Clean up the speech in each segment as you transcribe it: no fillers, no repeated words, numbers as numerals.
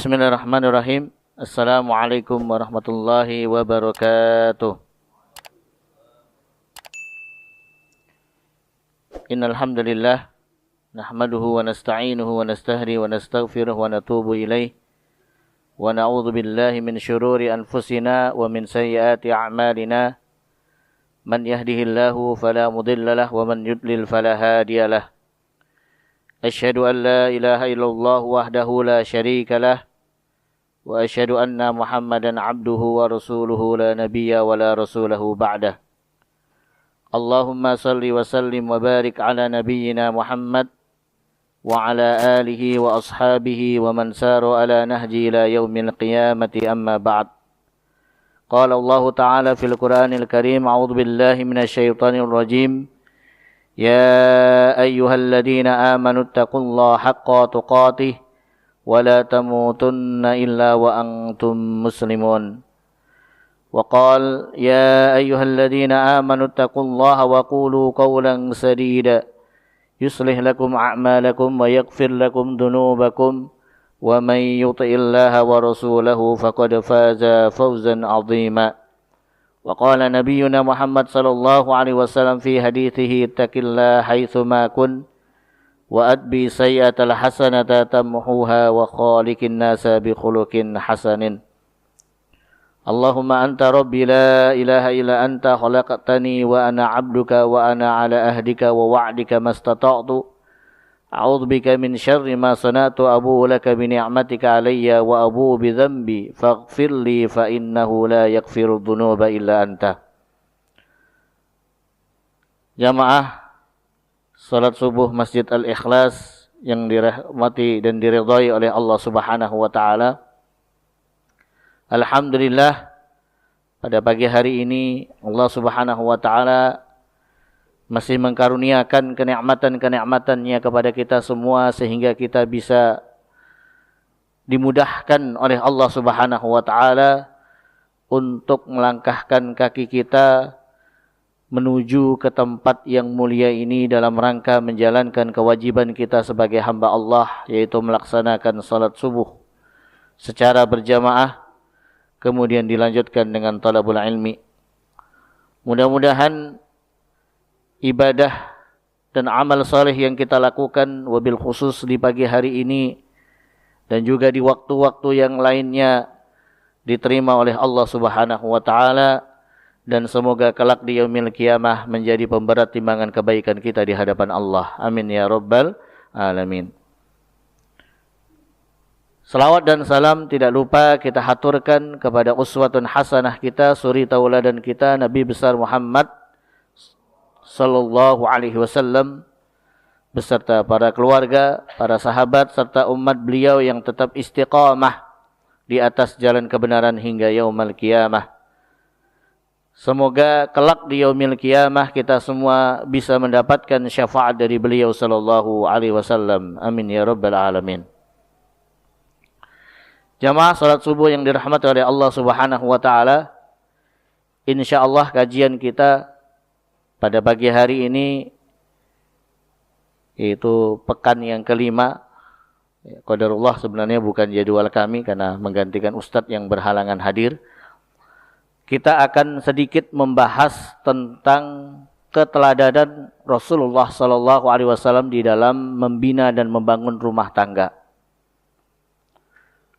Bismillahirrahmanirrahim. Assalamualaikum warahmatullahi wabarakatuh. Innal hamdalillah nahmaduhu wa nasta'inuhu wa nastahdi wa nastaghfiruh wa natubu ilaih wa na'udzu billahi min syururi anfusina wa min sayyiati a'malina. Man yahdihillahu fala mudhillalah wa man yudlil fala hadiyalah. Asyhadu an la ilaha illallah wahdahu la syarika lah wa asyhadu anna Muhammadan abduhu wa rasuluhu la nabiyya wa la rasulahu ba'dah. Allahumma salli wa sallim wa barik ala nabiyyina Muhammad wa ala alihi wa ashabihi wa man saru ala nahji ila yaumil qiyamati amma ba'd. Qala Allah Ta'ala fil Qur'anil Karim, a'udzu billahi minasy syaithanir rajim. Ya ayyuhalladzina amanu taqullaha haqqa tuqatih wa la tamutunna illa wa antum muslimun. Wa qala ya ayyuhalladzina amanu taqullaha wa qulu qawlan sadida yuslih lakum a'malakum wa yaghfir lakum dhunubakum wa may yuti'illaha wa rasulahu faqad faza fawzan 'azima. وقال نبينا محمد صلى الله عليه وسلم في حديثه اتق الله حيثما كنت وأتبع سيئة الحسنة تمحوها وخالق الناس بخلق حسن. اللهم أنت ربي لا إله إلا أنت خلقتني وأنا عبدك وأنا على أهدك ووعدك ما استطعت. أعوذ بك من شر ما صنعت أبوء لك بنعمتك علي وأبوء بذنبي فاغفر لي فإنه لا يغفر الذنوب إلا أنت. Jamaah salat subuh Masjid Al-Ikhlas yang dirahmati dan diridhai oleh Allah Subhanahu wa taala. Alhamdulillah, pada pagi hari ini Allah Subhanahu wa taala masih mengkaruniakan kenikmatan-kenikmatannya kepada kita semua sehingga kita bisa dimudahkan oleh Allah Subhanahu wa taala untuk melangkahkan kaki kita menuju ke tempat yang mulia ini dalam rangka menjalankan kewajiban kita sebagai hamba Allah, yaitu melaksanakan salat subuh secara berjamaah, kemudian dilanjutkan dengan talabul ilmi. Mudah-mudahan ibadah dan amal saleh yang kita lakukan wabil khusus di pagi hari ini dan juga di waktu-waktu yang lainnya diterima oleh Allah Subhanahu wa taala, dan semoga kelak di yaumil qiyamah menjadi pemberat timbangan kebaikan kita di hadapan Allah. Amin ya rabbal alamin. Salawat dan salam tidak lupa kita haturkan kepada uswatun hasanah kita, suri tauladan kita, Nabi besar Muhammad sallallahu alaihi wasallam beserta para keluarga, para sahabat serta umat beliau yang tetap istiqamah di atas jalan kebenaran hingga yaumul qiyamah. Semoga kelak di yaumil qiyamah kita semua bisa mendapatkan syafaat dari beliau sallallahu alaihi wasallam. Amin ya rabbal alamin. Jamaah salat subuh yang dirahmati oleh Allah Subhanahu wa taala, insyaallah kajian kita pada pagi hari ini yaitu pekan yang kelima. Qadarullah sebenarnya bukan jadwal kami karena menggantikan ustadz yang berhalangan hadir. Kita akan sedikit membahas tentang keteladanan Rasulullah sallallahu alaihi wasallam di dalam membina dan membangun rumah tangga.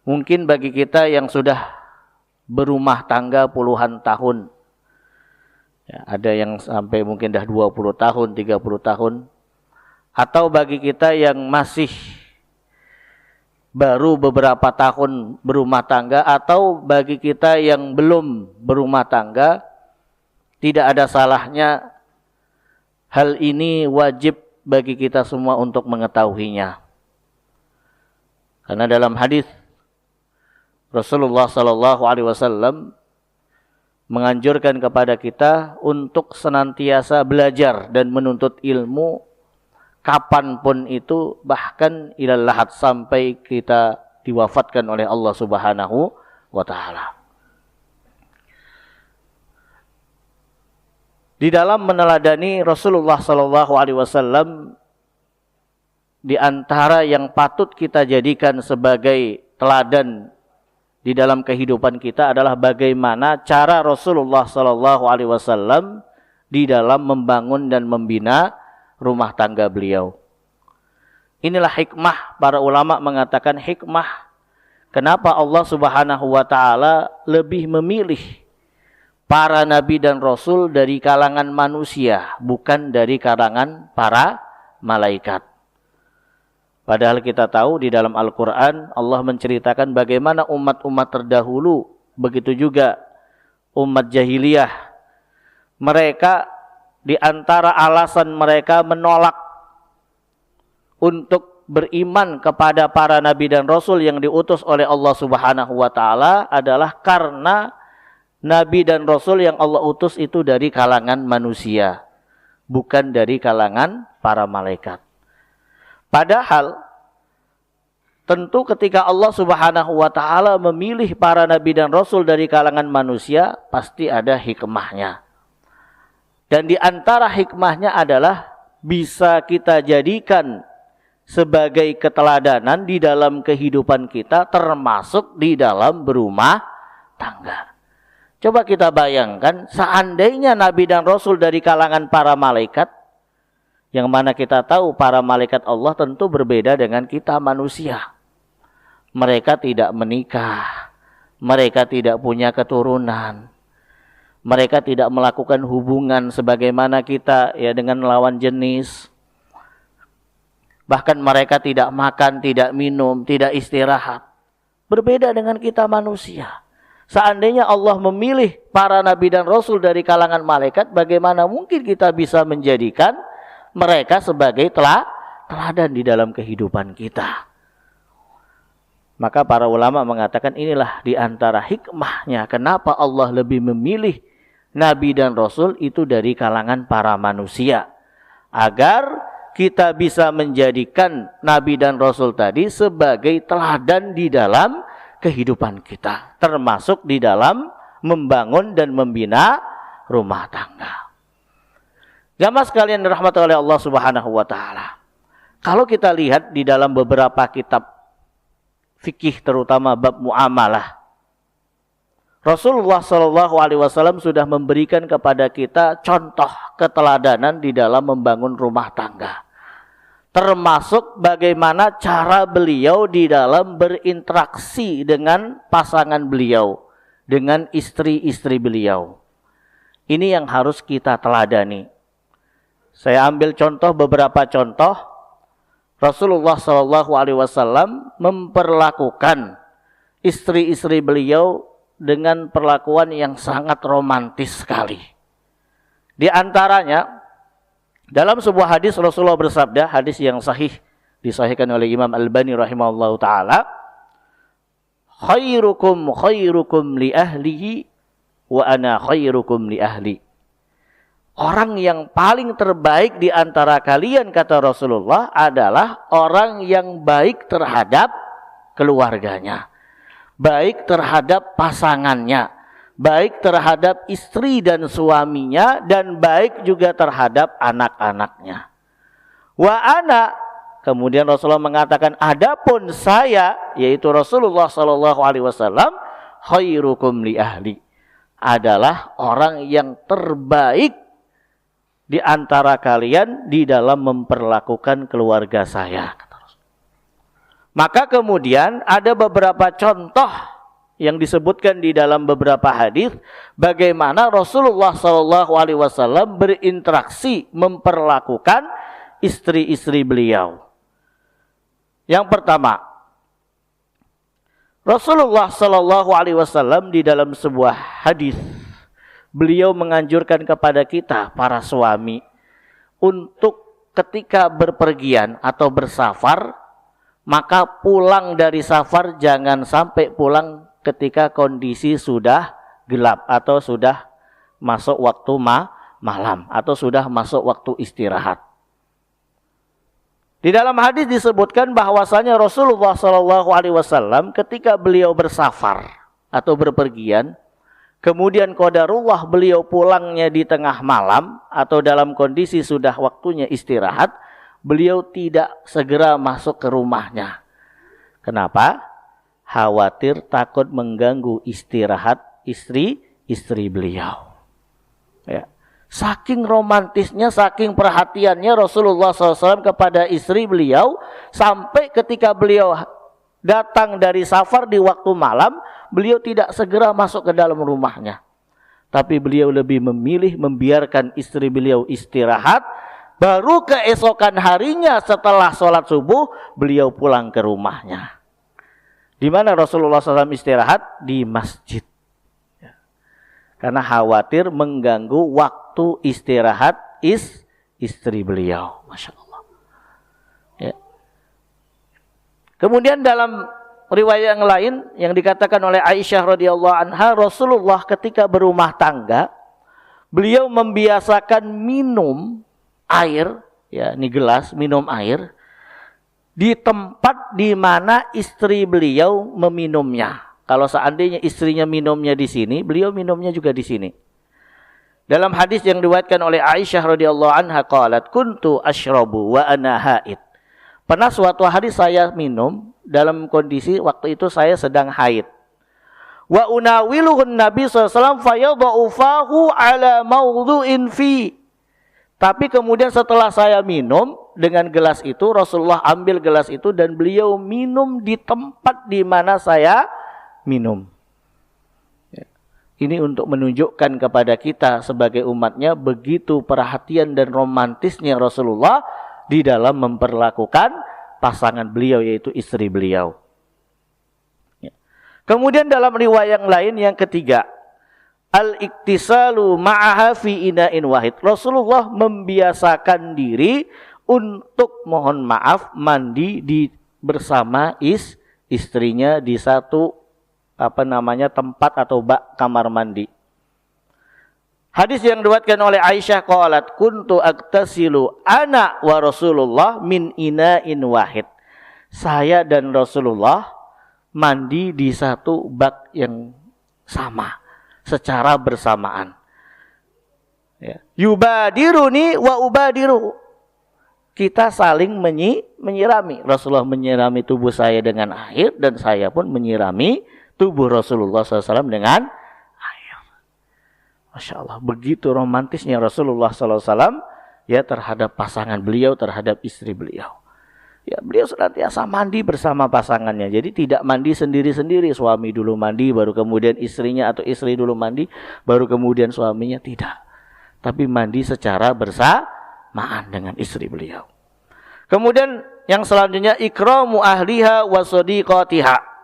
Mungkin bagi kita yang sudah berumah tangga puluhan tahun, ya, ada yang sampai mungkin dah 20 tahun, 30 tahun. Atau bagi kita yang masih baru beberapa tahun berumah tangga, atau bagi kita yang belum berumah tangga, tidak ada salahnya hal ini wajib bagi kita semua untuk mengetahuinya. Karena dalam hadis Rasulullah sallallahu alaihi wasallam menganjurkan kepada kita untuk senantiasa belajar dan menuntut ilmu kapanpun itu, bahkan ilal lahad, sampai kita diwafatkan oleh Allah Subhanahu wa taala. Di dalam meneladani Rasulullah sallallahu alaihi wasallam, di antara yang patut kita jadikan sebagai teladan di dalam kehidupan kita adalah bagaimana cara Rasulullah Sallallahu Alaihi Wasallam di dalam membangun dan membina rumah tangga beliau. Inilah hikmah, para ulama mengatakan hikmah kenapa Allah Subhanahu wa taala lebih memilih para nabi dan rasul dari kalangan manusia, bukan dari kalangan para malaikat. Padahal kita tahu di dalam Al-Quran Allah menceritakan bagaimana umat-umat terdahulu, begitu juga umat jahiliyah. Mereka di antara alasan mereka menolak untuk beriman kepada para nabi dan rasul yang diutus oleh Allah Subhanahu wa taala adalah karena nabi dan rasul yang Allah utus itu dari kalangan manusia, bukan dari kalangan para malaikat. Padahal tentu ketika Allah Subhanahu wa taala memilih para nabi dan rasul dari kalangan manusia, pasti ada hikmahnya. Dan di antara hikmahnya adalah bisa kita jadikan sebagai keteladanan di dalam kehidupan kita, termasuk di dalam berumah tangga. Coba kita bayangkan, seandainya nabi dan rasul dari kalangan para malaikat, yang mana kita tahu para malaikat Allah tentu berbeda dengan kita manusia. Mereka tidak menikah, mereka tidak punya keturunan, mereka tidak melakukan hubungan sebagaimana kita ya dengan lawan jenis. Bahkan mereka tidak makan, tidak minum, tidak istirahat. Berbeda dengan kita manusia. Seandainya Allah memilih para nabi dan rasul dari kalangan malaikat, bagaimana mungkin kita bisa menjadikan mereka sebagai teladan di dalam kehidupan kita. Maka para ulama mengatakan inilah di antara hikmahnya kenapa Allah lebih memilih nabi dan rasul itu dari kalangan para manusia. Agar kita bisa menjadikan nabi dan rasul tadi sebagai teladan di dalam kehidupan kita. Termasuk di dalam membangun dan membina rumah tangga. Jamaah sekalian dirahmati oleh Allah Subhanahu wa taala. Kalau kita lihat di dalam beberapa kitab fikih terutama bab muamalah, Rasulullah Shallallahu alaihi wasallam sudah memberikan kepada kita contoh keteladanan di dalam membangun rumah tangga. Termasuk bagaimana cara beliau di dalam berinteraksi dengan pasangan beliau, dengan istri-istri beliau. Ini yang harus kita teladani. Saya ambil contoh, beberapa contoh. Rasulullah Shallallahu Alaihi Wasallam memperlakukan istri-istri beliau dengan perlakuan yang sangat romantis sekali. Di antaranya, dalam sebuah hadis Rasulullah bersabda, hadis yang sahih, disahihkan oleh Imam Albani rahimahullah ta'ala, khairukum li ahlihi wa ana khairukum li ahli. Orang yang paling terbaik di antara kalian, kata Rasulullah, adalah orang yang baik terhadap keluarganya, baik terhadap pasangannya, baik terhadap istri dan suaminya, dan baik juga terhadap anak-anaknya. Wa ana, kemudian Rasulullah mengatakan, adapun saya, yaitu Rasulullah Sallallahu Alaihi Wasallam, khairukum li ahli, adalah orang yang terbaik di antara kalian di dalam memperlakukan keluarga saya. Maka kemudian ada beberapa contoh yang disebutkan di dalam beberapa hadis bagaimana Rasulullah SAW berinteraksi memperlakukan istri-istri beliau. Yang pertama, Rasulullah SAW di dalam sebuah hadis beliau menganjurkan kepada kita para suami untuk ketika berpergian atau bersafar, maka pulang dari safar jangan sampai pulang ketika kondisi sudah gelap atau sudah masuk waktu malam atau sudah masuk waktu istirahat. Di dalam hadis disebutkan bahwasanya Rasulullah SAW ketika beliau bersafar atau berpergian, kemudian qadarullah beliau pulangnya di tengah malam atau dalam kondisi sudah waktunya istirahat, beliau tidak segera masuk ke rumahnya. Kenapa? khawatir takut mengganggu istirahat istri beliau. Ya. Saking romantisnya, saking perhatiannya Rasulullah SAW kepada istri beliau, sampai ketika beliau datang dari safar di waktu malam, beliau tidak segera masuk ke dalam rumahnya. Tapi beliau lebih memilih membiarkan istri beliau istirahat, baru keesokan harinya setelah sholat subuh, beliau pulang ke rumahnya. Di mana Rasulullah SAW istirahat? Di masjid. Karena khawatir mengganggu waktu istirahat istri beliau. Masya Allah. Ya. Kemudian dalam riwayat yang lain yang dikatakan oleh Aisyah radhiyallahu anha, Rasulullah ketika berumah tangga, beliau membiasakan minum air, ya, ini gelas minum air di tempat di mana istri beliau meminumnya. Kalau seandainya istrinya minumnya di sini, beliau minumnya juga di sini. Dalam hadis yang diriwayatkan oleh Aisyah radhiyallahu anha qalat, kuntu asyrabu wa ana haid. Pernah suatu hari saya minum dalam kondisi waktu itu saya sedang haid. Wa unawiluhun Nabi SAW fayadha'u fahu ala mawdu'in fi. Tapi kemudian setelah saya minum dengan gelas itu, Rasulullah ambil gelas itu dan beliau minum di tempat di mana saya minum. Ya. Ini untuk menunjukkan kepada kita sebagai umatnya begitu perhatian dan romantisnya Rasulullah di dalam memperlakukan pasangan beliau, yaitu istri beliau. Ya. Kemudian dalam riwayat yang lain yang ketiga, al-iktisalu ma'aha fi ina'in wahid. Rasulullah membiasakan diri untuk mohon maaf mandi bersama istrinya di satu tempat atau bak kamar mandi. Hadis yang diriwayatkan oleh Aisyah qalat, kuntu aktasilu ana wa Rasulullah min ina'in wahid. Saya dan Rasulullah mandi di satu bak yang sama, secara bersamaan. Ya. Yubadiruni wa ubadiruhu. Kita saling menyirami. Rasulullah menyirami tubuh saya dengan air dan saya pun menyirami tubuh Rasulullah SAW dengan air. Masya Allah, begitu romantisnya Rasulullah SAW ya terhadap pasangan beliau, terhadap istri beliau. Ya, beliau senantiasa mandi bersama pasangannya. Jadi tidak mandi sendiri-sendiri. Suami dulu mandi, baru kemudian istrinya, atau istri dulu mandi, baru kemudian suaminya. Tidak. Tapi mandi secara bersamaan dengan istri beliau. Kemudian yang selanjutnya, ikramu ahliha wa sadiqatiha.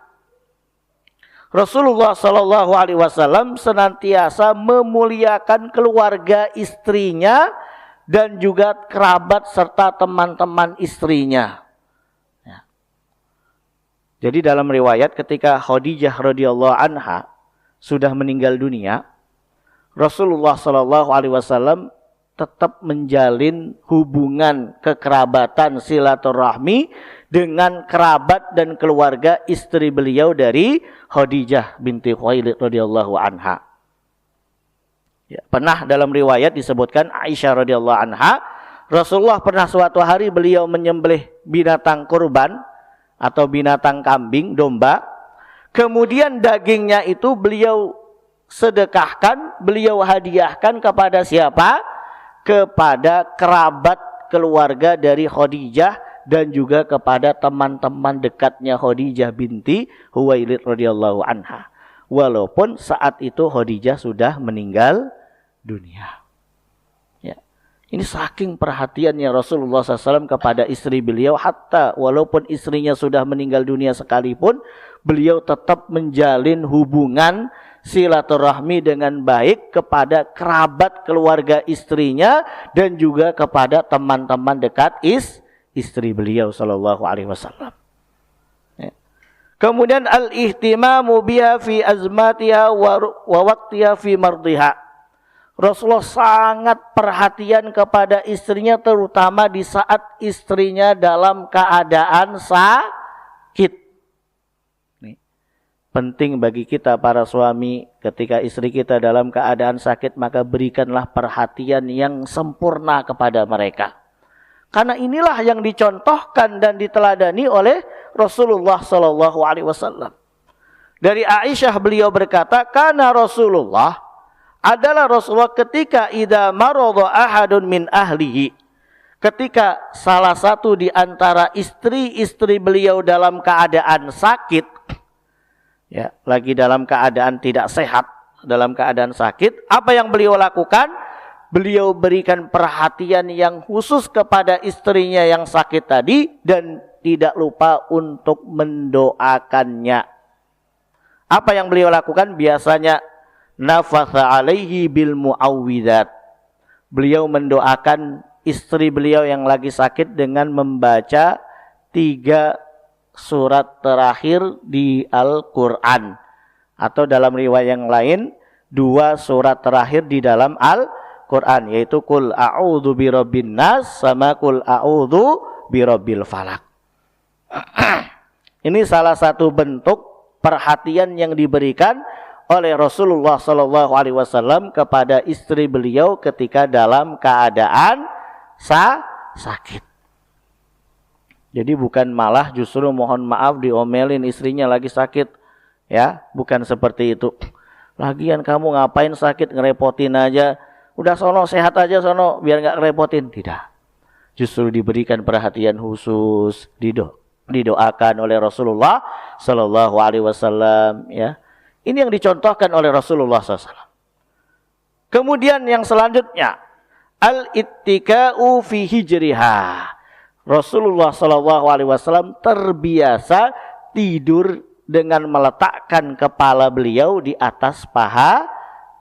Rasulullah Shallallahu Alaihi Wasallam senantiasa memuliakan keluarga istrinya dan juga kerabat serta teman-teman istrinya. Ya. Jadi dalam riwayat ketika Khadijah radhiyallahu anha sudah meninggal dunia, Rasulullah Shallallahu Alaihi Wasallam tetap menjalin hubungan kekerabatan silaturahmi dengan kerabat dan keluarga istri beliau dari Khadijah binti Khuwailid radhiyallahu anha. Ya, pernah dalam riwayat disebutkan Aisyah radhiyallahu anha, Rasulullah pernah suatu hari beliau menyembelih binatang kurban atau binatang kambing, domba. Kemudian dagingnya itu beliau sedekahkan, beliau hadiahkan kepada siapa? Kepada kerabat keluarga dari Khadijah dan juga kepada teman-teman dekatnya Khadijah binti Khuwailid radhiyallahu anha. Walaupun saat itu Khadijah sudah meninggal dunia. Ya. Ini saking perhatiannya Rasulullah SAW kepada istri beliau, hatta walaupun istrinya sudah meninggal dunia sekalipun, beliau tetap menjalin hubungan silaturahmi dengan baik kepada kerabat keluarga istrinya dan juga kepada teman-teman dekat istri beliau sallallahu alaihi wasallam. Ya. Kemudian al-ihtimamu biha fi azmatiha wa waqtiha fi mardiha. Rasulullah sangat perhatian kepada istrinya, terutama di saat istrinya dalam keadaan sakit. Penting bagi kita para suami, ketika istri kita dalam keadaan sakit, maka berikanlah perhatian yang sempurna kepada mereka. Karena inilah yang dicontohkan dan diteladani oleh Rasulullah SAW. Dari Aisyah beliau berkata, karena Rasulullah adalah Rasulullah ketika idza marada ahadun min ahlihi, ketika salah satu di antara istri-istri beliau dalam keadaan sakit, ya, lagi dalam keadaan tidak sehat, dalam keadaan sakit, apa yang beliau lakukan? Beliau berikan perhatian yang khusus kepada istrinya yang sakit tadi dan tidak lupa untuk mendoakannya. Apa yang beliau lakukan? Biasanya nafatha alaihi bil muawwidzat. Beliau mendoakan istri beliau yang lagi sakit dengan membaca 3 surat terakhir di Al-Quran. Atau dalam riwayat yang lain, 2 surat terakhir di dalam Al-Quran. Yaitu Qul a'udzu birabbin nas sama Qul a'udzu birabbil falak. Ini salah satu bentuk perhatian yang diberikan oleh Rasulullah SAW kepada istri beliau ketika dalam keadaan sakit. Jadi bukan malah justru mohon maaf diomelin istrinya lagi sakit, ya, bukan seperti itu. Lagian kamu ngapain sakit, ngerepotin aja. Udah sono sehat aja sono biar nggak ngerepotin. Tidak. Justru diberikan perhatian khusus, didoakan oleh Rasulullah Sallallahu Alaihi Wasallam, ya. Ini yang dicontohkan oleh Rasulullah SAW. Kemudian yang selanjutnya, al-ittika'u fi hijriha. Rasulullah Sallallahu Alaihi Wasallam terbiasa tidur dengan meletakkan kepala beliau di atas paha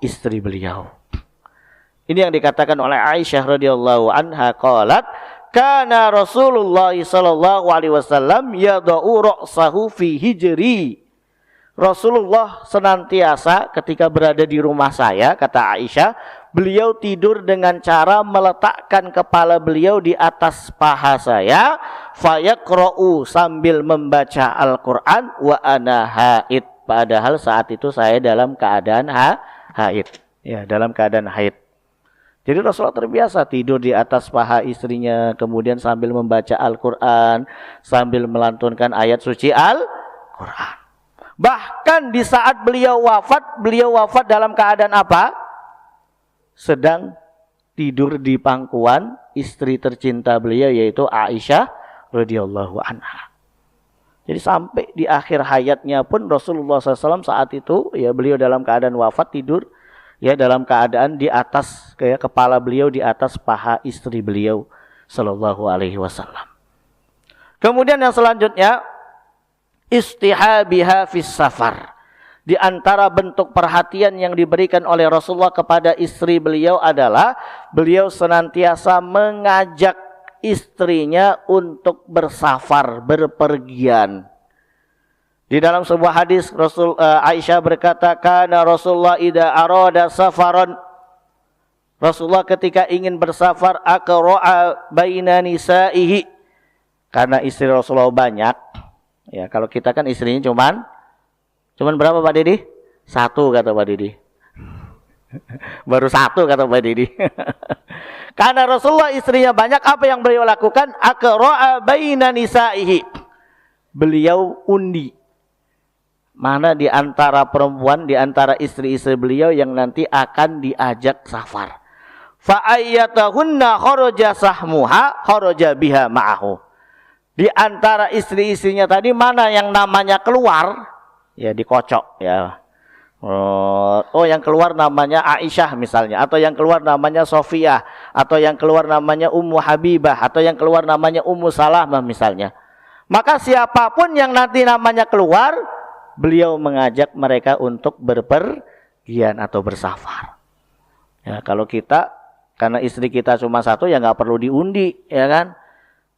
istri beliau. Ini yang dikatakan oleh Aisyah radhiyallahu anha, qalat, kana Rasulullah sallallahu alaihi wasallam yada'u ra'sahu fi hijri. Rasulullah senantiasa ketika berada di rumah saya, kata Aisyah, beliau tidur dengan cara meletakkan kepala beliau di atas paha saya, fayaqra'u, sambil membaca Al-Qur'an, wa ana haid, padahal saat itu saya dalam keadaan haid, ya, dalam keadaan haid. Jadi Rasulullah terbiasa tidur di atas paha istrinya, kemudian sambil membaca Al-Quran, sambil melantunkan ayat suci Al-Quran. Bahkan di saat beliau wafat dalam keadaan apa? Sedang tidur di pangkuan istri tercinta beliau, yaitu Aisyah radhiyallahu anha. Jadi sampai di akhir hayatnya pun Rasulullah SAW saat itu, ya, beliau dalam keadaan wafat tidur, ya, dalam keadaan di atas, kayak kepala beliau di atas paha istri beliau sallallahu alaihi wasallam. Kemudian yang selanjutnya, istihabiha fis safar. Di antara bentuk perhatian yang diberikan oleh Rasulullah kepada istri beliau adalah beliau senantiasa mengajak istrinya untuk bersafar, berpergian. Di dalam sebuah hadis Aisyah berkata, kana Rasulullah idza arada safaran. Rasulullah ketika ingin bersafar, aqra'a baina nisaihi. Karena istri Rasulullah banyak. Ya, kalau kita kan istrinya cuman berapa Pak Didi? 1 kata Pak Didi. Baru 1 kata Pak Didi. Karena Rasulullah istrinya banyak, apa yang beliau lakukan? Aqra'a baina nisaihi. Beliau undi mana di antara perempuan, di antara istri-istri beliau yang nanti akan diajak safar. Fa ayyatahunna kharaja sahmuha kharaja biha ma'ahu. Di antara istri-istrinya tadi mana yang namanya keluar, ya dikocok, ya. Oh, yang keluar namanya Aisyah misalnya, atau yang keluar namanya Sofiyah, atau yang keluar namanya Ummu Habibah, atau yang keluar namanya Ummu Salamah misalnya. Maka siapapun yang nanti namanya keluar, beliau mengajak mereka untuk berpergian atau bersafar. Ya, kalau kita, karena istri kita cuma 1, ya nggak perlu diundi, ya kan?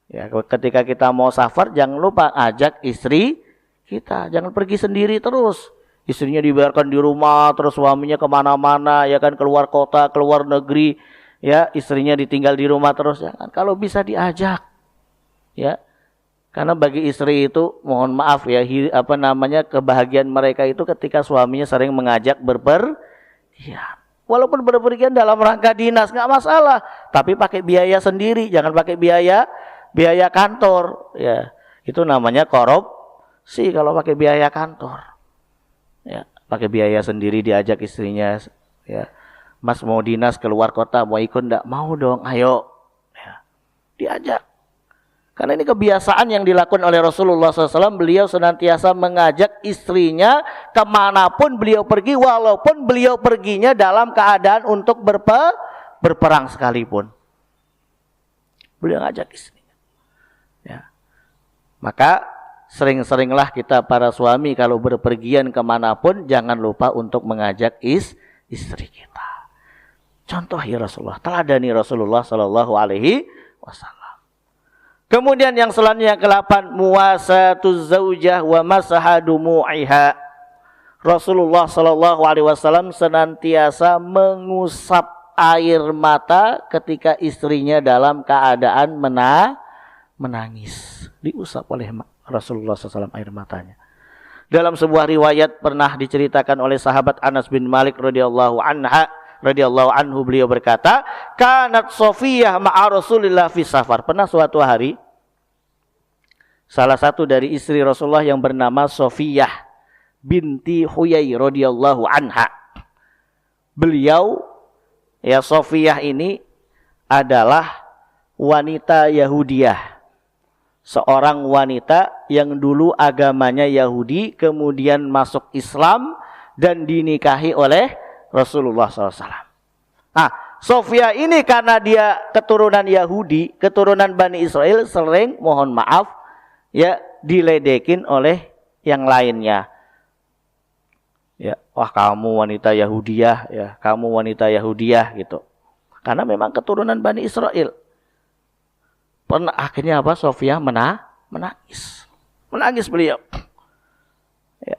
Ya, ketika kita mau safar, jangan lupa ajak istri kita, jangan pergi sendiri terus. Istrinya dibiarkan di rumah, terus suaminya kemana-mana, ya kan, keluar kota, keluar negeri, ya, istrinya ditinggal di rumah terus, ya kan? Kalau bisa diajak, ya. Karena bagi istri itu, mohon maaf ya, kebahagiaan mereka itu ketika suaminya sering mengajak berpergian. Walaupun berpergian dalam rangka dinas, nggak masalah. Tapi pakai biaya sendiri, jangan pakai biaya kantor. Ya, itu namanya korupsi kalau pakai biaya kantor. Ya, pakai biaya sendiri diajak istrinya, ya. Mas mau dinas keluar kota, mau ikut enggak? Mau dong, ayo. Ya, diajak. Karena ini kebiasaan yang dilakukan oleh Rasulullah SAW. Beliau senantiasa mengajak istrinya kemanapun beliau pergi, walaupun beliau perginya dalam keadaan untuk berperang sekalipun. Beliau ngajak istrinya. Ya. Maka sering-seringlah kita para suami kalau berpergian kemanapun, jangan lupa untuk mengajak istri kita. Contohi Rasulullah, teladani Rasulullah Sallallahu Alaihi Wasallam. Kemudian yang selanjutnya ke-8, muwasatuz zaujah wa masaha dumu'iha. Rasulullah Sallallahu Alaihi Wasallam senantiasa mengusap air mata ketika istrinya dalam keadaan menangis. Diusap oleh Rasulullah SAW air matanya. Dalam sebuah riwayat pernah diceritakan oleh sahabat Anas bin Malik radhiyallahu anhu, beliau berkata, kanat Sofiyah ma'a Rasulillah fi safar. Pernah suatu hari salah satu dari istri Rasulullah yang bernama Sofiyah binti Huyai radhiyallahu anha. Beliau, ya, Sofiyah ini adalah wanita Yahudiyah. Seorang wanita yang dulu agamanya Yahudi, kemudian masuk Islam dan dinikahi oleh Rasulullah SAW. Nah, Sofia ini karena dia keturunan Yahudi, keturunan Bani Israel, sering, mohon maaf, ya, diledekin oleh yang lainnya. Ya, wah kamu wanita Yahudiyah, ya, kamu wanita Yahudiyah gitu. Karena memang keturunan Bani Israel. Pernah akhirnya apa? Sofia menangis. Menangis beliau. Ya.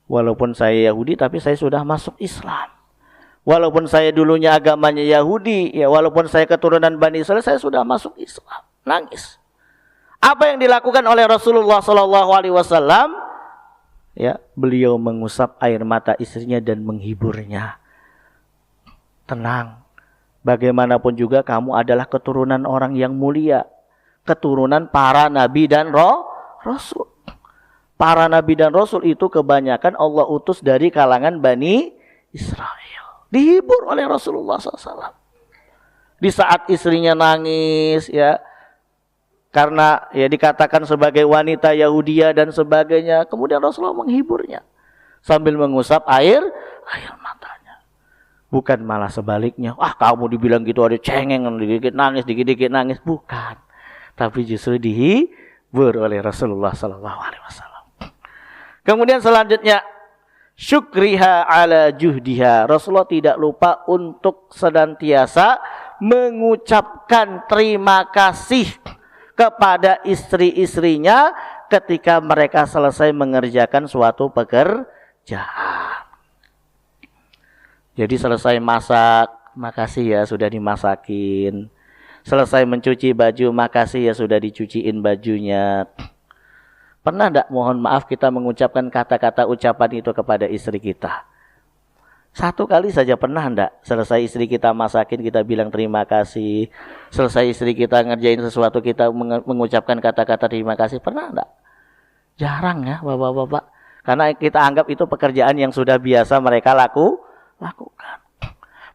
Walaupun saya Yahudi tapi saya sudah masuk Islam. Walaupun saya dulunya agamanya Yahudi, ya, walaupun saya keturunan Bani Israel, saya sudah masuk Islam. Nangis. Apa yang dilakukan oleh Rasulullah Sallallahu Alaihi Wasallam? Ya, beliau mengusap air mata istrinya dan menghiburnya. Tenang. Bagaimanapun juga kamu adalah keturunan orang yang mulia. Keturunan para nabi dan rasul. Para nabi dan rasul itu kebanyakan Allah utus dari kalangan Bani Israel. Dihibur oleh Rasulullah SAW. Di saat istrinya nangis, ya, karena ya dikatakan sebagai wanita Yahudiyah dan sebagainya, kemudian Rasulullah menghiburnya sambil mengusap air matanya. Bukan malah sebaliknya, wah kamu dibilang gitu ada cengeng, dikit-dikit nangis, bukan. Tapi justru dihibur oleh Rasulullah Sallallahu Alaihi Wasallam. Kemudian selanjutnya, syukriha ala juhdiha. Rasulullah tidak lupa untuk senantiasa mengucapkan terima kasih kepada istri-istrinya ketika mereka selesai mengerjakan suatu pekerjaan. Jadi selesai masak, makasih ya sudah dimasakin. Selesai mencuci baju, makasih ya sudah dicuciin bajunya. Pernah enggak, mohon maaf, kita mengucapkan kata-kata ucapan itu kepada istri kita? Satu kali saja pernah enggak? Selesai istri kita masakin, kita bilang terima kasih. Selesai istri kita ngerjain sesuatu, kita mengucapkan kata-kata terima kasih. Pernah enggak? Jarang ya, bapak-bapak. Karena kita anggap itu pekerjaan yang sudah biasa mereka lakukan.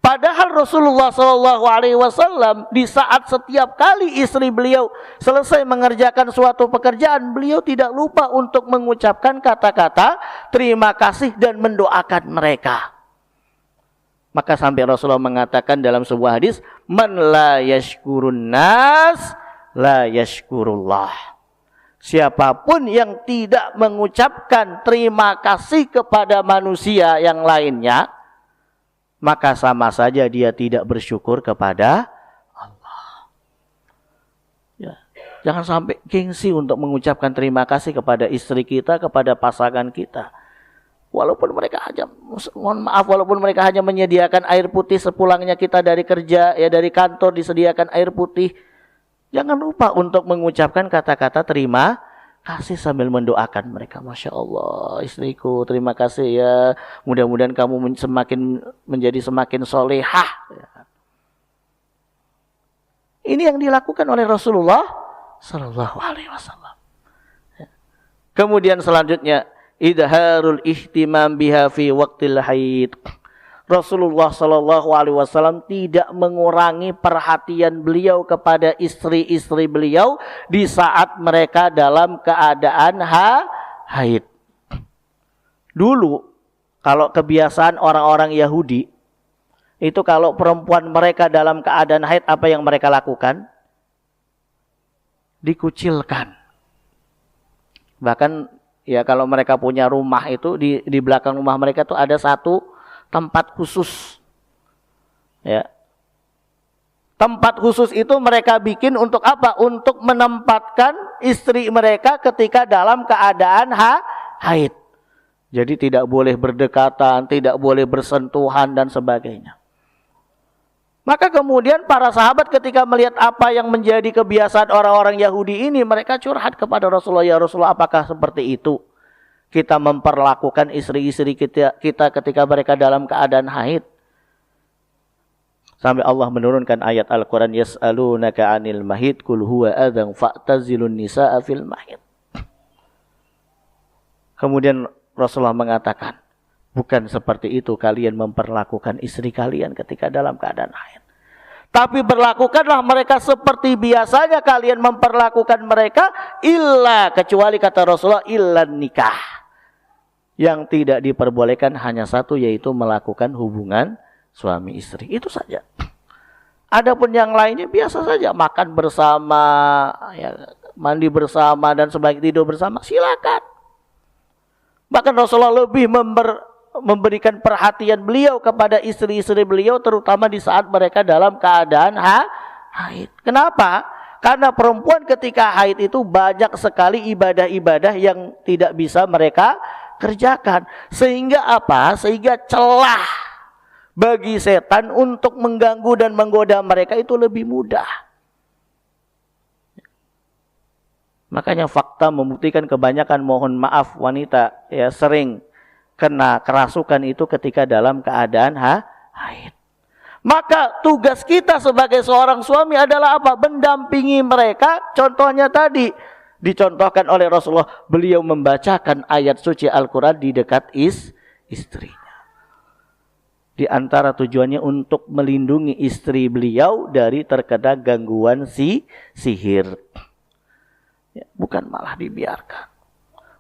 Padahal Rasulullah SAW di saat setiap kali istri beliau selesai mengerjakan suatu pekerjaan, beliau tidak lupa untuk mengucapkan kata-kata terima kasih dan mendoakan mereka. Maka sampai Rasulullah mengatakan dalam sebuah hadis, man la yashkurun nas la yashkurullah. Siapapun yang tidak mengucapkan terima kasih kepada manusia yang lainnya, maka sama saja dia tidak bersyukur kepada Allah. Ya. Jangan sampai gengsi untuk mengucapkan terima kasih kepada istri kita, kepada pasangan kita. Walaupun mereka hanya, mohon maaf, walaupun mereka hanya menyediakan air putih sepulangnya kita dari kerja, ya dari kantor disediakan air putih. Jangan lupa untuk mengucapkan kata-kata terima kasih sambil mendoakan mereka. Masya Allah, istriku, terima kasih ya. Mudah-mudahan kamu menjadi semakin solehah. Ini yang dilakukan oleh Rasulullah Sallallahu Alaihi Wasallam. Kemudian selanjutnya, idharul ihtimam biha fi waqtil haid. Rasulullah Shallallahu Alaihi Wasallam tidak mengurangi perhatian beliau kepada istri-istri beliau di saat mereka dalam keadaan haid. Dulu kalau kebiasaan orang-orang Yahudi itu kalau perempuan mereka dalam keadaan haid, apa yang mereka lakukan? Dikucilkan. Bahkan ya kalau mereka punya rumah itu di belakang rumah mereka tuh ada satu tempat khusus. Ya. Tempat khusus itu mereka bikin untuk apa? Untuk menempatkan istri mereka ketika dalam keadaan haid. Jadi tidak boleh berdekatan, tidak boleh bersentuhan dan sebagainya. Maka kemudian para sahabat ketika melihat apa yang menjadi kebiasaan orang-orang Yahudi ini, mereka curhat kepada Rasulullah, ya Rasulullah, apakah seperti itu kita memperlakukan istri-istri kita ketika mereka dalam keadaan haid? Sampai Allah menurunkan ayat Al-Quran, yas'alunaka 'anil mahid qul huwa adzan fa'tazilun nisaa fil mahid. Kemudian Rasulullah mengatakan, bukan seperti itu kalian memperlakukan istri kalian ketika dalam keadaan haid. Tapi berlakukanlah mereka seperti biasanya kalian memperlakukan mereka, illa, kecuali kata Rasulullah, illa nikah. Yang tidak diperbolehkan hanya satu, yaitu melakukan hubungan suami istri. Itu saja. Adapun yang lainnya biasa saja, makan bersama, ya, mandi bersama dan sebagainya, tidur bersama, silakan. Bahkan Rasulullah lebih memberikan perhatian beliau kepada istri-istri beliau, terutama di saat mereka dalam keadaan haid. Kenapa? Karena perempuan ketika haid itu banyak sekali ibadah-ibadah yang tidak bisa mereka kerjakan. Sehingga apa? Sehingga celah bagi setan untuk mengganggu dan menggoda mereka itu lebih mudah. Makanya fakta membuktikan kebanyakan, mohon maaf, wanita ya sering kena kerasukan itu ketika dalam keadaan haid. Maka tugas kita sebagai seorang suami adalah apa? Mendampingi mereka. Contohnya tadi dicontohkan oleh Rasulullah, beliau membacakan ayat suci Al-Quran di dekat istrinya. Di antara tujuannya untuk melindungi istri beliau dari terkena gangguan sihir. Ya, bukan malah dibiarkan,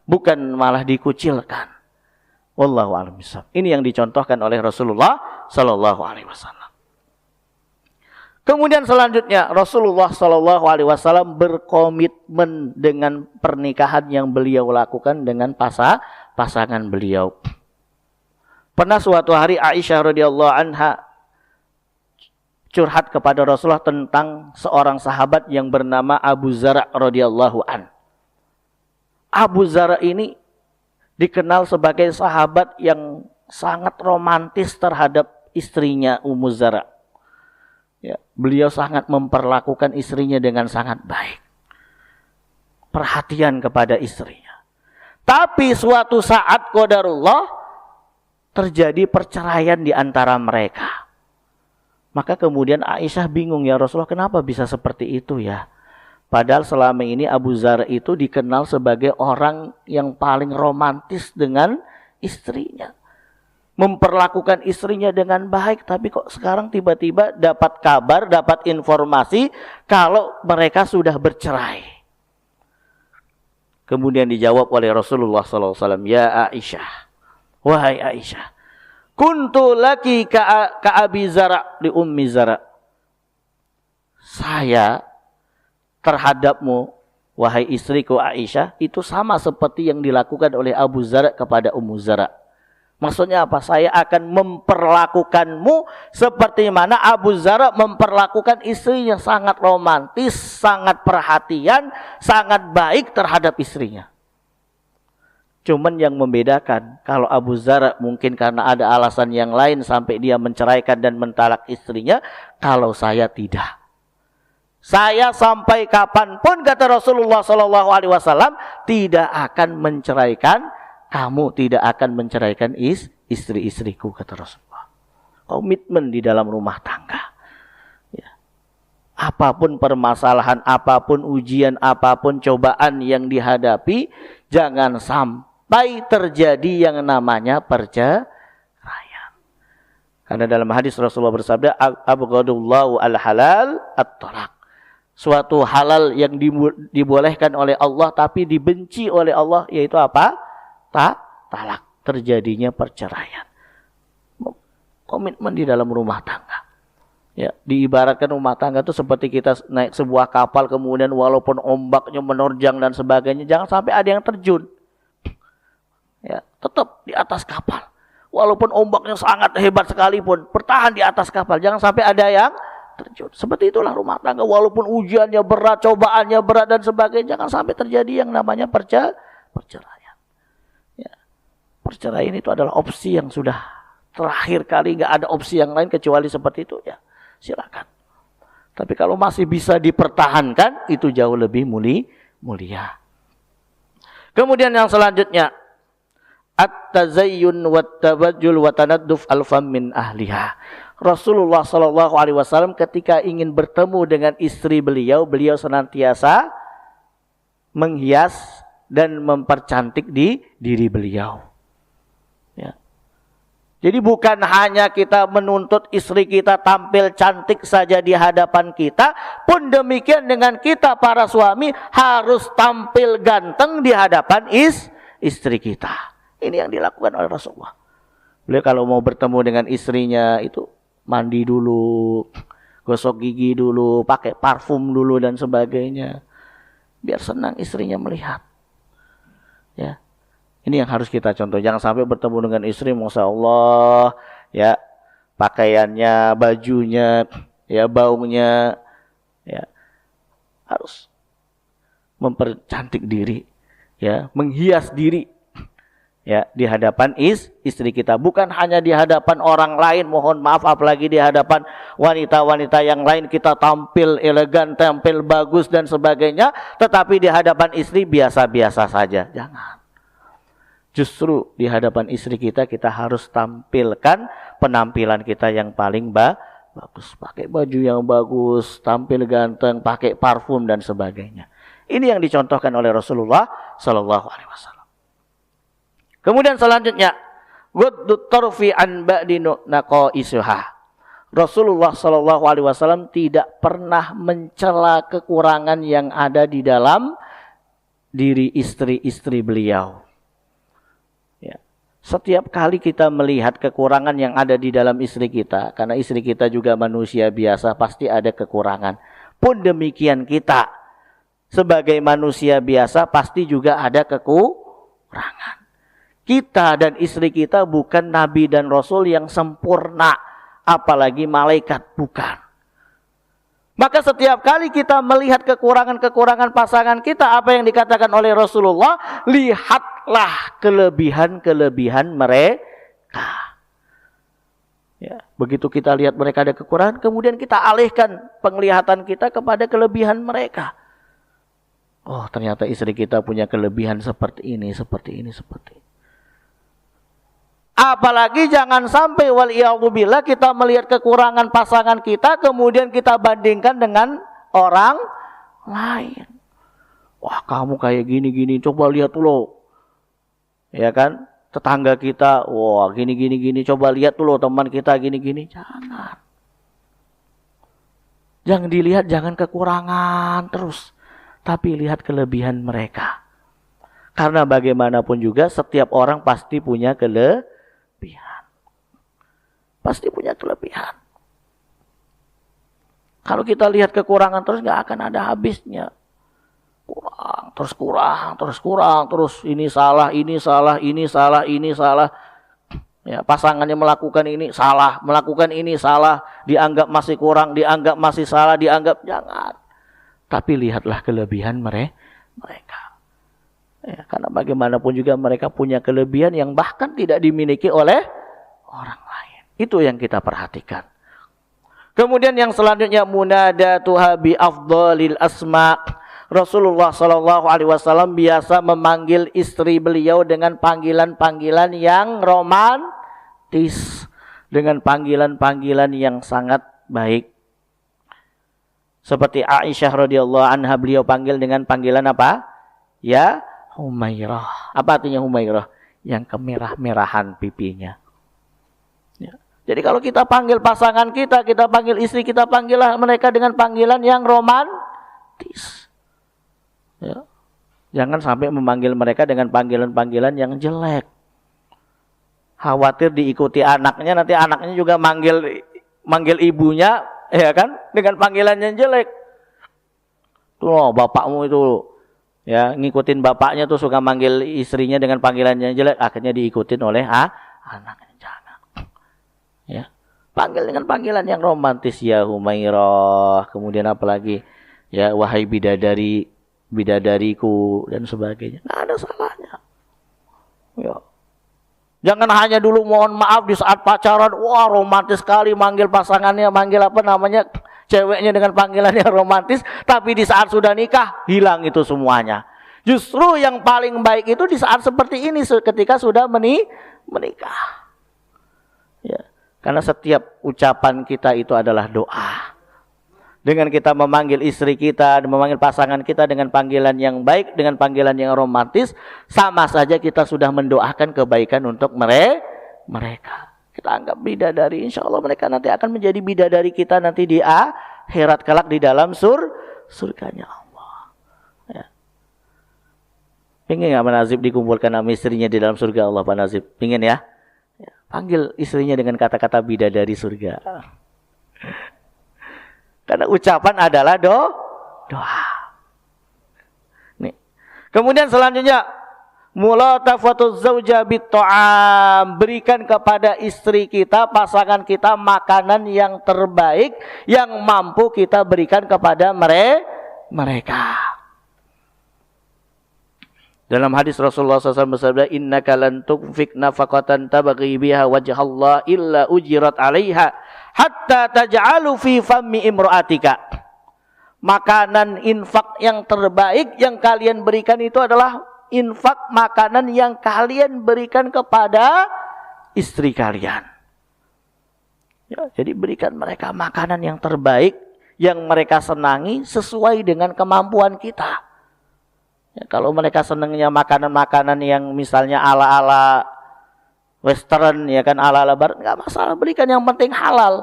bukan malah dikucilkan. Wallahu a'lam bishawab. Ini yang dicontohkan oleh Rasulullah Sallallahu Alaihi Wasallam. Kemudian selanjutnya Rasulullah Sallallahu Alaihi Wasallam berkomitmen dengan pernikahan yang beliau lakukan dengan pasangan beliau. Pernah suatu hari Aisyah radhiyallahu anha curhat kepada Rasulullah tentang seorang sahabat yang bernama Abu Zar' radhiyallahu an. Abu Zar' ini dikenal sebagai sahabat yang sangat romantis terhadap istrinya Ummu Zar'. Ya, beliau sangat memperlakukan istrinya dengan sangat baik. Perhatian kepada istrinya. Tapi suatu saat qadarullah terjadi perceraian di antara mereka. Maka kemudian Aisyah bingung, ya Rasulullah, kenapa bisa seperti itu ya? Padahal selama ini Abu Zar itu dikenal sebagai orang yang paling romantis dengan istrinya. Memperlakukan istrinya dengan baik, tapi kok sekarang tiba-tiba dapat kabar, dapat informasi kalau mereka sudah bercerai. Kemudian dijawab oleh Rasulullah SAW, ya Aisyah, wahai Aisyah, kuntu laki ka Abi Zar' li Ummi Zar'. Saya terhadapmu, wahai istriku Aisyah, itu sama seperti yang dilakukan oleh Abu Zar' kepada Ummu Zar'. Maksudnya apa? Saya akan memperlakukanmu seperti mana Abu Zar' memperlakukan istrinya, sangat romantis, sangat perhatian, sangat baik terhadap istrinya. Cuman yang membedakan, kalau Abu Zar' mungkin karena ada alasan yang lain sampai dia menceraikan dan mentalak istrinya, kalau saya tidak. Saya sampai kapanpun, kata Rasulullah SAW, tidak akan menceraikan kamu, tidak akan menceraikan istri-istriku, kata Rasulullah. Komitmen di dalam rumah tangga. Ya. Apapun permasalahan, apapun ujian, apapun cobaan yang dihadapi, jangan sampai sampai terjadi yang namanya perceraian. Karena dalam hadis Rasulullah bersabda, abghadullahu al-halal at-talaq. Suatu halal yang dibolehkan oleh Allah tapi dibenci oleh Allah, yaitu apa? Talak. Terjadinya perceraian. Komitmen di dalam rumah tangga. Ya, diibaratkan rumah tangga itu seperti kita naik sebuah kapal, kemudian walaupun ombaknya menerjang dan sebagainya, jangan sampai ada yang terjun. Ya, tetap di atas kapal. Walaupun ombaknya sangat hebat sekalipun, bertahan di atas kapal. Jangan sampai ada yang terjun. Seperti itulah rumah tangga. Walaupun ujiannya berat, cobaannya berat dan sebagainya, jangan sampai terjadi yang namanya perceraian. Ya. Perceraian itu adalah opsi yang sudah terakhir kali. Nggak ada opsi yang lain kecuali seperti itu. Ya, silakan. Tapi kalau masih bisa dipertahankan, itu jauh lebih mulia. Kemudian yang selanjutnya, at-tazayyun wat-tabajjul wa tanadduf alfam min ahliha. Rasulullah sallallahu alaihi wasallam ketika ingin bertemu dengan istri beliau senantiasa menghias dan mempercantik di diri beliau. Ya. Jadi bukan hanya kita menuntut istri kita tampil cantik saja di hadapan kita, pun demikian dengan kita para suami harus tampil ganteng di hadapan istri kita. Ini yang dilakukan oleh Rasulullah. Beliau kalau mau bertemu dengan istrinya itu mandi dulu, gosok gigi dulu, pakai parfum dulu dan sebagainya. Biar senang istrinya melihat. Ya. Ini yang harus kita contoh. Jangan sampai bertemu dengan istri, Masya Allah, ya, pakaiannya, bajunya, ya, baungnya, ya, harus mempercantik diri, ya, menghias diri. Ya, di hadapan istri kita, bukan hanya di hadapan orang lain, mohon maaf, apalagi di hadapan wanita-wanita yang lain kita tampil elegan, tampil bagus dan sebagainya, tetapi di hadapan istri biasa-biasa saja. Jangan. Justru di hadapan istri kita harus tampilkan penampilan kita yang paling bagus, pakai baju yang bagus, tampil ganteng, pakai parfum dan sebagainya. Ini yang dicontohkan oleh Rasulullah sallallahu alaihi wasallam. Kemudian selanjutnya, ghaddut tarfi an ba'di naqaisuha. Rasulullah sallallahu alaihi wasallam tidak pernah mencela kekurangan yang ada di dalam diri istri-istri beliau. Ya. Setiap kali kita melihat kekurangan yang ada di dalam istri kita, karena istri kita juga manusia biasa, pasti ada kekurangan. Pun demikian kita sebagai manusia biasa pasti juga ada kekurangan. Kita dan istri kita bukan nabi dan rasul yang sempurna, apalagi malaikat, bukan. Maka setiap kali kita melihat kekurangan-kekurangan pasangan kita, apa yang dikatakan oleh Rasulullah, lihatlah kelebihan-kelebihan mereka. Ya, begitu kita lihat mereka ada kekurangan, kemudian kita alihkan penglihatan kita kepada kelebihan mereka. Oh, ternyata istri kita punya kelebihan seperti ini, seperti ini, seperti ini. Apalagi jangan sampai waliyadzubillah kita melihat kekurangan pasangan kita, kemudian kita bandingkan dengan orang lain. Wah, kamu kayak gini-gini, coba lihat dulu. Ya kan? Tetangga kita, wah gini-gini, coba lihat dulu teman kita gini-gini. Jangan. Jangan dilihat, jangan kekurangan terus. Tapi lihat kelebihan mereka. Karena bagaimanapun juga setiap orang pasti punya kelebihan. Pasti punya kelebihan. Kalau kita lihat kekurangan terus nggak akan ada habisnya. Kurang, terus ini salah. Ya, pasangannya melakukan ini salah, dianggap masih kurang, dianggap masih salah, jangan. Tapi lihatlah kelebihan mereka. Ya, karena bagaimanapun juga mereka punya kelebihan yang bahkan tidak dimiliki oleh orang lain. Itu yang kita perhatikan. Kemudian yang selanjutnya, munadatuha bi afdhalil asma'. Rasulullah sallallahu alaihi wasallam biasa memanggil istri beliau dengan panggilan-panggilan yang romantis, dengan panggilan-panggilan yang sangat baik. Seperti Aisyah radhiyallahu anha, beliau panggil dengan panggilan apa? Ya Humairah. Apa artinya Humairah? Yang kemerah-merahan pipinya. Ya. Jadi kalau kita panggil pasangan kita, kita panggil istri kita, panggillah mereka dengan panggilan yang romantis. Ya. Jangan sampai memanggil mereka dengan panggilan-panggilan yang jelek. Khawatir diikuti anaknya, nanti anaknya juga manggil ibunya, ya kan, dengan panggilan yang jelek. Tuh, bapakmu itu, ya, ngikutin bapaknya tuh suka manggil istrinya dengan panggilan yang jelek, akhirnya diikutin oleh anaknya. Jangan. Ya. Panggil dengan panggilan yang romantis, ya Humairah, kemudian apa lagi? Ya, wahai bidadari, bidadariku dan sebagainya. Nggak ada salahnya. Ya. Jangan hanya dulu mohon maaf di saat pacaran, wah romantis sekali manggil pasangannya, manggil apa namanya, ceweknya dengan panggilan yang romantis, tapi di saat sudah nikah hilang itu semuanya. Justru yang paling baik itu di saat seperti ini, ketika sudah menikah. Ya. Karena setiap ucapan kita itu adalah doa. Dengan kita memanggil istri kita, memanggil pasangan kita dengan panggilan yang baik, dengan panggilan yang romantis, sama saja kita sudah mendoakan kebaikan untuk mereka. Kita anggap bidadari, insya Allah mereka nanti akan menjadi bidadari kita nanti di akhirat kelak di dalam surganya Allah. Ya. Pengen nggak Pak Nazib dikumpulkan sama istrinya di dalam surga Allah, Pak Nazib? Pengen ya? Ya. Panggil istrinya dengan kata-kata bidadari surga. Karena ucapan adalah doa. Nih. Kemudian selanjutnya, mulatafatuz zauja bitta'am, berikan kepada istri kita, pasangan kita makanan yang terbaik yang mampu kita berikan kepada mereka. Dalam hadis Rasulullah SAW bersabda, innaka lan tunfik nafaqatan tabaghi biha wajhallah illa ujirat 'alaiha hatta taj'alu fi fammi imra'atika. Makanan infak yang terbaik yang kalian berikan itu adalah infak makanan yang kalian berikan kepada istri kalian. Ya, jadi berikan mereka makanan yang terbaik yang mereka senangi sesuai dengan kemampuan kita. Ya, kalau mereka senangnya makanan-makanan yang misalnya ala-ala western, ya kan, ala-ala barat, nggak masalah, berikan, yang penting halal.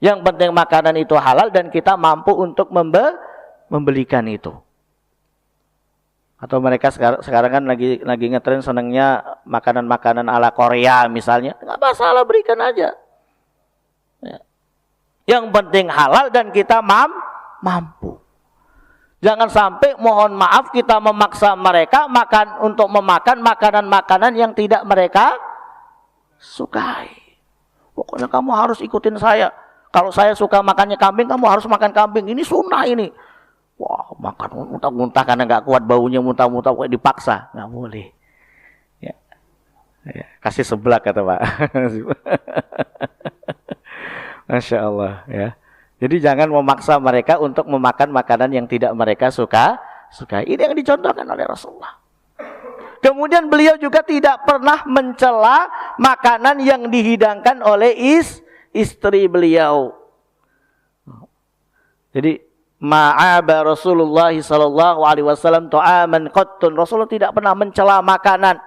Yang penting makanan itu halal dan kita mampu untuk membelikan itu. Atau mereka sekarang kan lagi ngetren senangnya makanan-makanan ala Korea misalnya, nggak masalah, berikan aja. Ya. Yang penting halal dan kita mampu. Jangan sampai mohon maaf kita memaksa mereka untuk memakan makanan-makanan yang tidak mereka sukai. Pokoknya kamu harus ikutin saya. Kalau saya suka makannya kambing, kamu harus makan kambing. Ini sunnah ini. Wah, makan muntah-muntah karena nggak kuat baunya, muntah-muntah kayak dipaksa. Nggak boleh. Ya. Ya. Kasih seblak kata Pak. Masya Allah ya. Jadi jangan memaksa mereka untuk memakan makanan yang tidak mereka suka. Ini yang dicontohkan oleh Rasulullah. Kemudian beliau juga tidak pernah mencela makanan yang dihidangkan oleh istri beliau. Jadi ma'aba Rasulullah sallallahu alaihi wasallam ta'aman qattun. Rasulullah tidak pernah mencela makanan.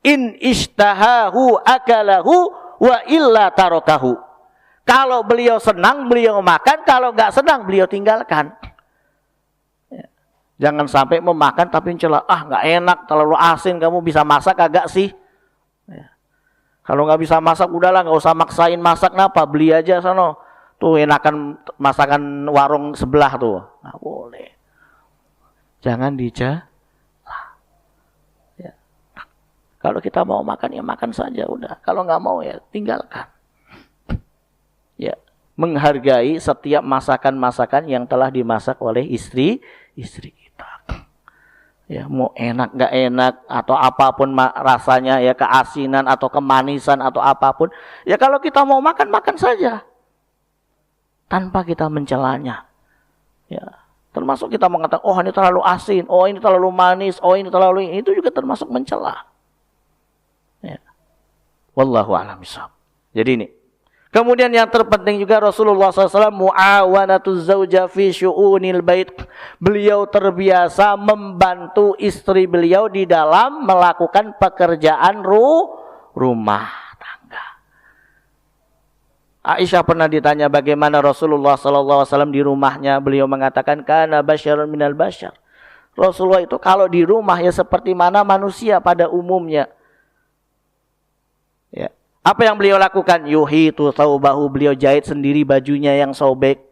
In ishtahahu akalahu wa illa tarakahu. Kalau beliau senang, beliau makan. Kalau nggak senang, beliau tinggalkan. Ya. Jangan sampai memakan tapi mencela, nggak enak, terlalu asin, kamu bisa masak agak sih? Ya. Kalau nggak bisa masak, udahlah, nggak usah maksain masak, kenapa? Beli aja sana. Tuh enakan masakan warung sebelah tuh. Nggak boleh. Jangan dicela. Ya. Kalau kita mau makan, ya makan saja, udah. Kalau nggak mau, ya tinggalkan. Ya, menghargai setiap masakan-masakan yang telah dimasak oleh istri kita. Ya, mau enak nggak enak atau apapun rasanya, ya keasinan atau kemanisan atau apapun, ya kalau kita mau makan saja, tanpa kita mencelanya. Ya, termasuk kita mengatakan, oh ini terlalu asin, oh ini terlalu manis, oh ini terlalu, itu juga termasuk mencela. Ya. Wallahu a'lam bishawab. Jadi ini. Kemudian yang terpenting juga Rasulullah SAW mu'awanatuz zauja fi syu'unil bait. Beliau terbiasa membantu istri beliau di dalam melakukan pekerjaan rumah tangga. Aisyah pernah ditanya bagaimana Rasulullah SAW di rumahnya. Beliau mengatakan kana basyarun minal basyar. Rasulullah itu kalau di rumah ya seperti mana manusia pada umumnya. Ya. Apa yang beliau lakukan? Yuhitu thawbahu, beliau jahit sendiri bajunya yang sobek.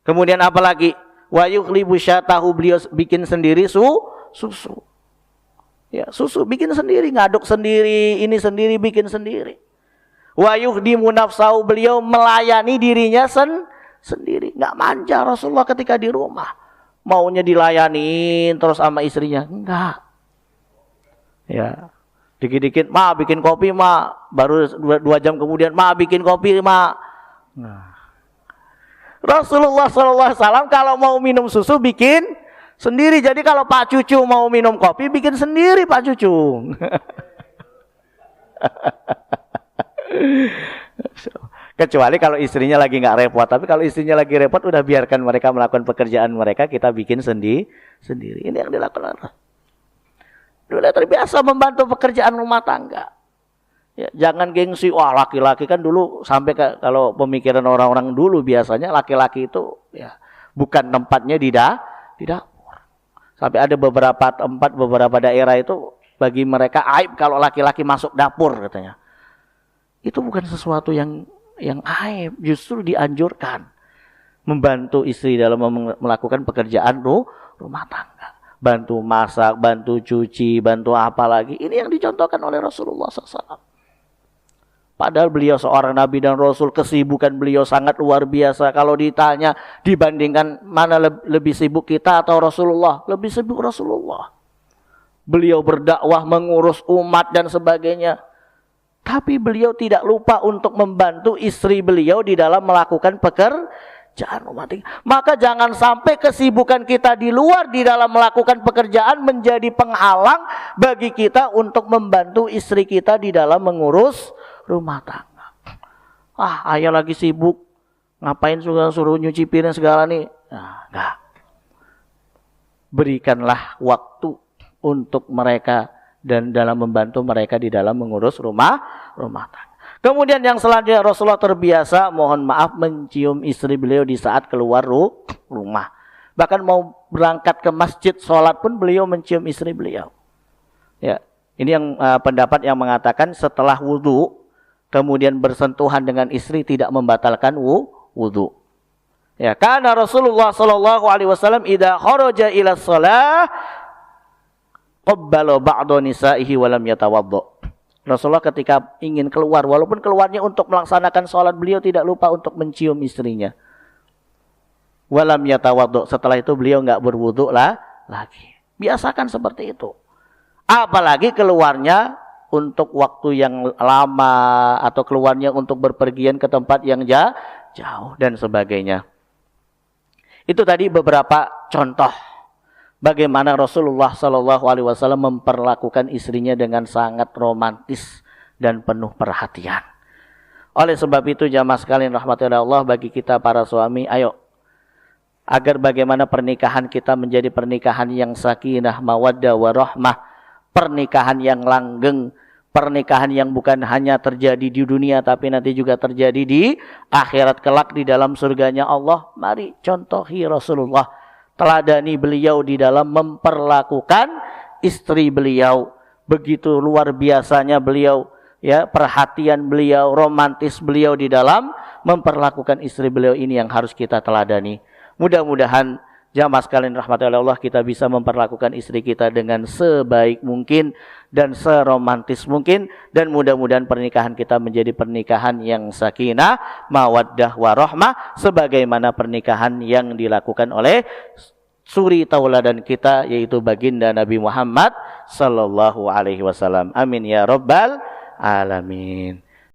Kemudian apa lagi? Wa yukhlibu syatahu, beliau bikin sendiri susu. Ya, susu bikin sendiri, ngaduk sendiri, ini sendiri bikin sendiri. Wa yukhdimu nafsahu, beliau melayani dirinya sendiri. Enggak manja Rasulullah ketika di rumah. Maunya dilayanin terus sama istrinya. Enggak. Ya. Dikit-dikit, ma bikin kopi ma, baru 2 jam kemudian ma bikin kopi ma. Nah. Rasulullah SAW kalau mau minum susu bikin sendiri. Jadi kalau Pak Cucu mau minum kopi bikin sendiri Pak Cucu. Kecuali kalau istrinya lagi nggak repot. Tapi kalau istrinya lagi repot, udah biarkan mereka melakukan pekerjaan mereka, kita bikin sendiri. Ini yang dilakukan. Dulu terbiasa membantu pekerjaan rumah tangga. Ya, jangan gengsi, wah laki-laki kan dulu sampai kalau pemikiran orang-orang dulu biasanya laki-laki itu ya bukan tempatnya di dapur. Sampai ada beberapa tempat, beberapa daerah itu bagi mereka aib kalau laki-laki masuk dapur katanya. Itu bukan sesuatu yang aib, justru dianjurkan membantu istri dalam melakukan pekerjaan rumah tangga. Bantu masak, bantu cuci, bantu apa lagi. Ini yang dicontohkan oleh Rasulullah SAW. Padahal beliau seorang Nabi dan Rasul, kesibukan beliau sangat luar biasa. Kalau ditanya, dibandingkan mana lebih sibuk kita atau Rasulullah? Lebih sibuk Rasulullah. Beliau berdakwah, mengurus umat dan sebagainya. Tapi beliau tidak lupa untuk membantu istri beliau di dalam melakukan pekerjaan rumah tangga. Maka jangan sampai kesibukan kita di luar di dalam melakukan pekerjaan menjadi penghalang bagi kita untuk membantu istri kita di dalam mengurus rumah tangga. Ayah lagi sibuk, ngapain suruh nyuci piring segala nih? Nah, enggak. Berikanlah waktu untuk mereka dan dalam membantu mereka di dalam mengurus rumah tangga. Kemudian yang selanjutnya Rasulullah terbiasa mohon maaf mencium istri beliau di saat keluar rumah. Bahkan mau berangkat ke masjid sholat pun beliau mencium istri beliau. Ya, ini yang pendapat yang mengatakan setelah wudu kemudian bersentuhan dengan istri tidak membatalkan wudu. Ya, karena Rasulullah sallallahu alaihi wasallam idza kharaja ila shalah qabbala ba'da nisaihi wa lam yatawaddo. Rasulullah ketika ingin keluar, walaupun keluarnya untuk melaksanakan sholat, beliau tidak lupa untuk mencium istrinya. Walam yatawaddo. Setelah itu beliau nggak berwudu lagi. Biasakan seperti itu. Apalagi keluarnya untuk waktu yang lama atau keluarnya untuk berpergian ke tempat yang jauh dan sebagainya. Itu tadi beberapa contoh bagaimana Rasulullah SAW memperlakukan istrinya dengan sangat romantis dan penuh perhatian. Oleh sebab itu jamaah sekalian rahmatullah Allah, bagi kita para suami, ayo agar bagaimana pernikahan kita menjadi pernikahan yang sakinah, mawaddah, warahmah, pernikahan yang langgeng, pernikahan yang bukan hanya terjadi di dunia tapi nanti juga terjadi di akhirat kelak di dalam surganya Allah. Mari contohi Rasulullah, teladani beliau di dalam memperlakukan istri beliau. Begitu luar biasanya beliau, ya, perhatian beliau, romantis beliau di dalam memperlakukan istri beliau. Ini yang harus kita teladani. Mudah-mudahan jamaah sekalian rahmatullah Allah, kita bisa memperlakukan istri kita dengan sebaik mungkin dan seromantis mungkin, dan mudah-mudahan pernikahan kita menjadi pernikahan yang sakinah, mawaddah, warahmah, sebagaimana pernikahan yang dilakukan oleh suri tauladan kita, yaitu baginda Nabi Muhammad sallallahu alaihi wasallam. Amin ya rabbal alamin.